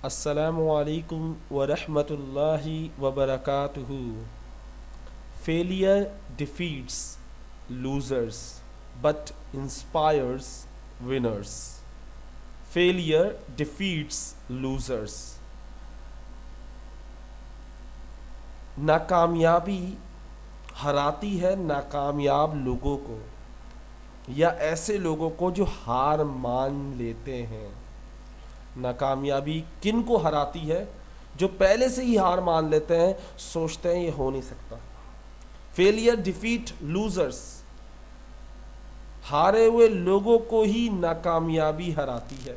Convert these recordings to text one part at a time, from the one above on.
السلام علیکم ورحمۃ اللہ وبرکاتہ. Failure defeats losers but inspires winners. Failure defeats losers. ناکامیابی ہراتی ہے ناکامیاب لوگوں کو یا ایسے لوگوں کو جو ہار مان لیتے ہیں. ناکامیابی کن کو ہراتی ہے؟ جو پہلے سے ہی ہار مان لیتے ہیں، سوچتے ہیں یہ ہو نہیں سکتا. Failure defeat losers. ہارے ہوئے لوگوں کو ہی ناکامیابی ہراتی ہے.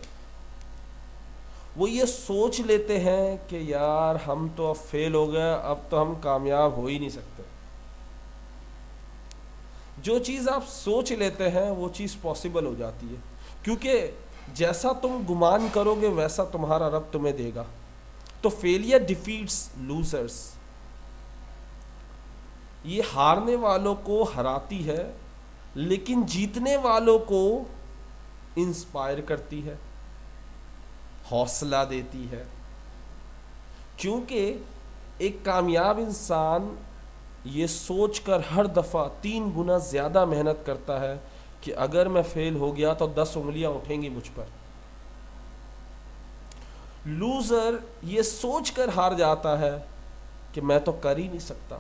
وہ یہ سوچ لیتے ہیں کہ یار ہم تو اب فیل ہو گئے، اب تو ہم کامیاب ہو ہی نہیں سکتے. جو چیز آپ سوچ لیتے ہیں وہ چیز پاسبل ہو جاتی ہے، کیونکہ جیسا تم گمان کرو گے ویسا تمہارا رب تمہیں دے گا. تو فیلئر ڈیفیٹس لوزرز. یہ ہارنے والوں کو ہراتی ہے لیکن جیتنے والوں کو انسپائر کرتی ہے، حوصلہ دیتی ہے. کیونکہ ایک کامیاب انسان یہ سوچ کر ہر دفعہ 3 گنا زیادہ محنت کرتا ہے کہ اگر میں فیل ہو گیا تو 10 انگلیاں اٹھیں گی مجھ پر. لوزر یہ سوچ کر ہار جاتا ہے کہ میں تو کر ہی نہیں سکتا.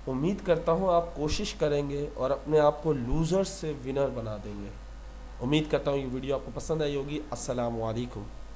امید کرتا ہوں آپ کوشش کریں گے اور اپنے آپ کو لوزر سے ونر بنا دیں گے. امید کرتا ہوں یہ ویڈیو آپ کو پسند آئی ہوگی. السلام علیکم.